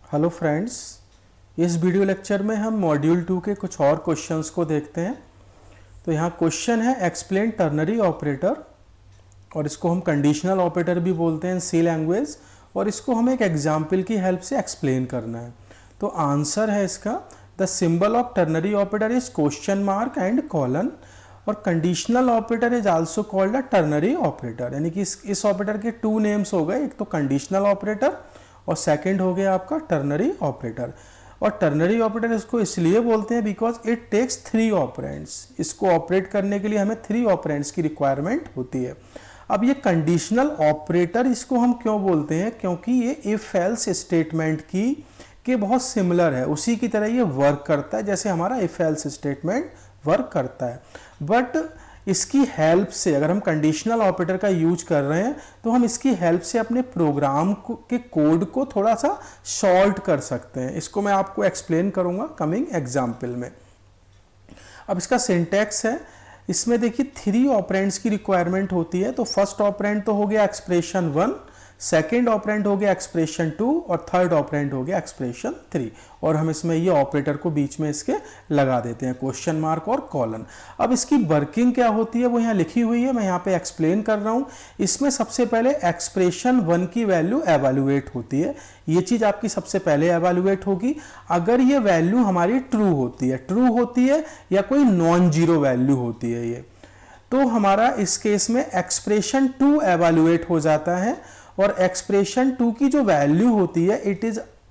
Hello friends, इस video lecture में हम मॉड्यूल 2 के कुछ और क्वेश्चंस को देखते हैं। तो यहाँ क्वेश्चन है एक्सप्लेन टर्नरी ऑपरेटर, और इसको हम कंडीशनल ऑपरेटर भी बोलते हैं सी लैंग्वेज, और इसको हमें एक एग्जाम्पल की हेल्प से एक्सप्लेन करना है। तो आंसर है इसका the symbol of ternary operator is question mark and colon, और conditional operator is also called a ternary operator. यानी कि इस ऑपरेटर के टू नेम्स हो गए, एक तो कंडीशनल ऑपरेटर और सेकंड हो गया आपका टर्नरी ऑपरेटर। और टर्नरी ऑपरेटर इसको इसलिए बोलते हैं बिकॉज इट टेक्स 3 ऑपरेंड्स। इसको ऑपरेट करने के लिए हमें 3 ऑपरेंड्स की रिक्वायरमेंट होती है। अब ये कंडीशनल ऑपरेटर इसको हम क्यों बोलते हैं, क्योंकि ये इफ एल्स स्टेटमेंट के बहुत सिमिलर है, उसी की तरह ये वर्क करता है जैसे हमारा इफ एल्स स्टेटमेंट वर्क करता है। बट इसकी हेल्प से, अगर हम कंडीशनल ऑपरेटर का यूज कर रहे हैं तो हम इसकी हेल्प से अपने प्रोग्राम के कोड को थोड़ा सा शॉर्ट कर सकते हैं। इसको मैं आपको एक्सप्लेन करूंगा कमिंग एग्जाम्पल में। अब इसका सिंटैक्स है, इसमें देखिए 3 ऑपरेंड्स की रिक्वायरमेंट होती है। तो फर्स्ट ऑपरेंड तो हो गया एक्सप्रेशन 1, सेकेंड ऑपरेंड हो गया एक्सप्रेशन 2 और थर्ड ऑपरेंड हो गया एक्सप्रेशन 3। और हम इसमें ये ऑपरेटर को बीच में इसके लगा देते हैं, क्वेश्चन मार्क और कॉलन। अब इसकी वर्किंग क्या होती है वो यहाँ लिखी हुई है, मैं यहाँ पे एक्सप्लेन कर रहा हूँ। इसमें सबसे पहले एक्सप्रेशन 1 की वैल्यू एवेल्युएट होती है। ये चीज़ आपकी सबसे पहले एवेल्युएट होगी अगर ये वैल्यू हमारी ट्रू होती है या कोई नॉन जीरो वैल्यू होती है ये, तो हमारा इस केस में एक्सप्रेशन 2 एवेल्युएट हो जाता है। और एक्सप्रेशन 2 की जो वैल्यू होती है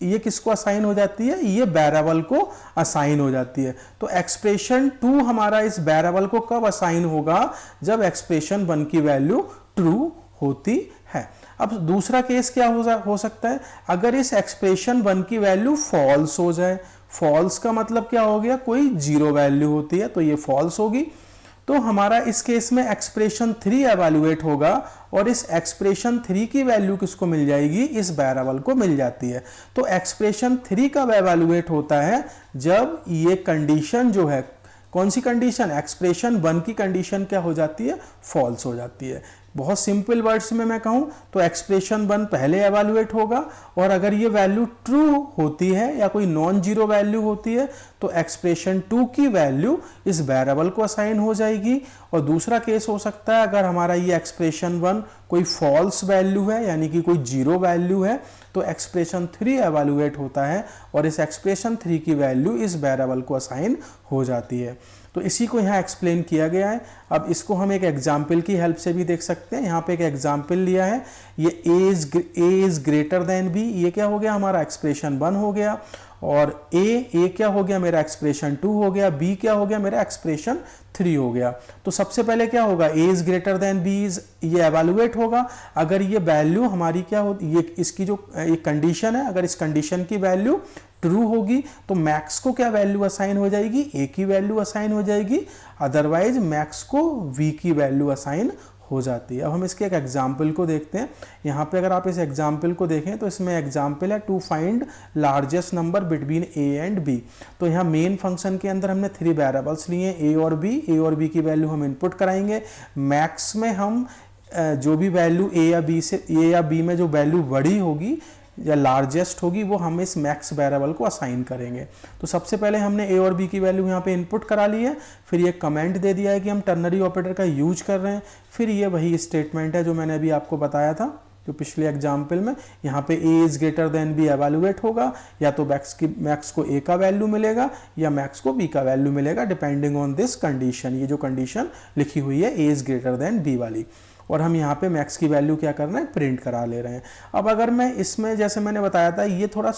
ये किसको असाइन हो जाती है, ये वेरिएबल को असाइन हो जाती है। तो एक्सप्रेशन 2 हमारा इस वेरिएबल को कब असाइन होगा, जब एक्सप्रेशन 1 की वैल्यू ट्रू होती है। अब दूसरा केस क्या हो सकता है, अगर इस एक्सप्रेशन 1 की वैल्यू फॉल्स हो जाए। फॉल्स का मतलब क्या हो गया, कोई जीरो वैल्यू होती है तो ये फॉल्स होगी। तो हमारा इस केस में एक्सप्रेशन 3 एवेल्युएट होगा, और इस एक्सप्रेशन 3 की वैल्यू किसको मिल जाएगी, इस वेरिएबल को मिल जाती है। तो एक्सप्रेशन 3 का एवेल्युएट होता है जब ये कंडीशन जो है, कौन सी कंडीशन, एक्सप्रेशन 1 की कंडीशन क्या हो जाती है, फॉल्स हो जाती है। बहुत सिंपल वर्ड्स में मैं कहूं तो एक्सप्रेशन 1 पहले एवेल्युएट होगा, और अगर ये वैल्यू ट्रू होती है या कोई नॉन जीरो वैल्यू होती है तो एक्सप्रेशन 2 की वैल्यू इस वेरिएबल को असाइन हो जाएगी। और दूसरा केस हो सकता है अगर हमारा ये एक्सप्रेशन 1 कोई फॉल्स वैल्यू है, यानी कि कोई जीरो वैल्यू है, तो एक्सप्रेशन 3 एवेल्युएट होता है और इस एक्सप्रेशन 3 की वैल्यू इस वेरिएबल को असाइन हो जाती है। तो इसी को यहाँ एक्सप्लेन किया गया है। अब इसको हम एक एग्जाम्पल की हेल्प से भी देख सकते हैं। यहाँ पे एक एग्जाम्पल लिया है, ये ए इज ग्रेटर देन बी, ये क्या हो गया, हमारा एक्सप्रेशन 1 हो गया। और ए क्या हो गया, मेरा एक्सप्रेशन 2 हो गया। बी क्या हो गया, मेरा एक्सप्रेशन 3 हो गया। तो सबसे पहले क्या होगा, A is greater than B is, ये एवेल्युएट होगा। अगर ये वैल्यू हमारी क्या होती, ये इसकी जो एक कंडीशन है, अगर इस कंडीशन की वैल्यू ट्रू होगी तो मैक्स को क्या वैल्यू असाइन हो जाएगी, ए की वैल्यू असाइन हो जाएगी। अदरवाइज मैक्स को वी की वैल्यू असाइन हो जाती है। अब हम इसके एक एग्जाम्पल को देखते हैं। यहाँ पे अगर आप इस एग्जाम्पल को देखें तो इसमें एग्जाम्पल है to find largest number between a and b. तो यहाँ मेन फंक्शन के अंदर हमने 3 वेरिएबल्स लिए, ए और बी की वैल्यू हम इनपुट कराएंगे। मैक्स में हम जो भी वैल्यू ए या बी में जो वैल्यू बड़ी होगी या लार्जेस्ट होगी वो हम इस मैक्स वेरिएबल को असाइन करेंगे। तो सबसे पहले हमने ए और बी की वैल्यू यहाँ पे इनपुट करा ली है, फिर ये कमेंट दे दिया है कि हम टर्नरी ऑपरेटर का यूज कर रहे हैं। फिर ये वही स्टेटमेंट है जो मैंने अभी आपको बताया था जो पिछले एग्जाम्पल में, यहाँ पे A is greater than B evaluate होगा, या तो मैक्स को ए का वैल्यू मिलेगा या मैक्स को बी का वैल्यू मिलेगा, डिपेंडिंग ऑन दिस कंडीशन। ये जो कंडीशन लिखी हुई है ए इज ग्रेटर देन बी वाली, और हम यहाँ पे मैक्स की वैल्यू क्या करना है, प्रिंट करा ले रहे हैं। अब अगर मैं इसमें, जैसे मैंने बताया था, ये थोड़ा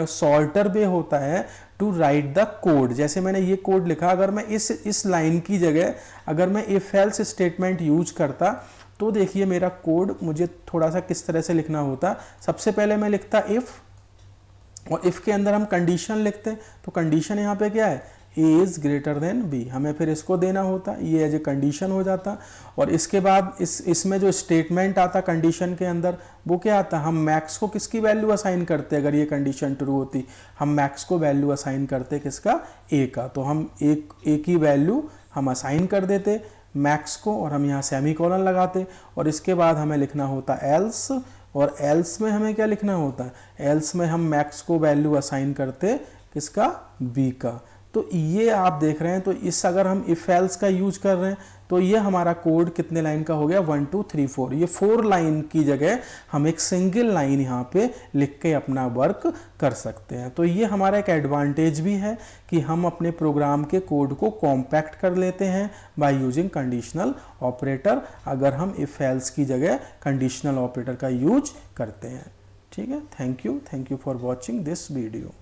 शॉर्टर वे होता है टू राइट द कोड। जैसे मैंने ये कोड लिखा, अगर मैं इस लाइन की जगह अगर मैं इफ एल्स स्टेटमेंट यूज करता तो देखिए मेरा कोड मुझे थोड़ा सा किस तरह से लिखना होता। सबसे पहले मैं लिखता इफ, और इफ के अंदर हम कंडीशन लिखते हैं। तो कंडीशन यहाँ पे क्या है, ए इज ग्रेटर देन बी, हमें फिर इसको देना होता, ये एज ए कंडीशन हो जाता। और इसके बाद इसमें जो स्टेटमेंट आता कंडीशन के अंदर वो क्या आता, हम मैक्स को किसकी वैल्यू असाइन करते, अगर ये कंडीशन ट्रू होती हम मैक्स को वैल्यू असाइन करते किसका, ए का। तो हम ए की वैल्यू हम असाइन कर देते मैक्स को और हम यहाँ सेमीकोलन लगाते और इसके बाद हमें लिखना होता एल्स, और एल्स में हमें क्या लिखना होता है, एल्स में हम मैक्स को वैल्यू असाइन करते किसका, बी का। तो ये आप देख रहे हैं, तो इस अगर हम इफ एल्स का यूज कर रहे हैं तो ये हमारा कोड कितने लाइन का हो गया, 1 2 3 4। ये 4 लाइन की जगह हम एक सिंगल लाइन यहाँ पे लिख के अपना वर्क कर सकते हैं। तो ये हमारा एक एडवांटेज भी है कि हम अपने प्रोग्राम के कोड को कॉम्पैक्ट कर लेते हैं बाय यूजिंग कंडीशनल ऑपरेटर, अगर हम इफ एल्स की जगह कंडीशनल ऑपरेटर का यूज करते हैं। ठीक है, thank you for watching this video.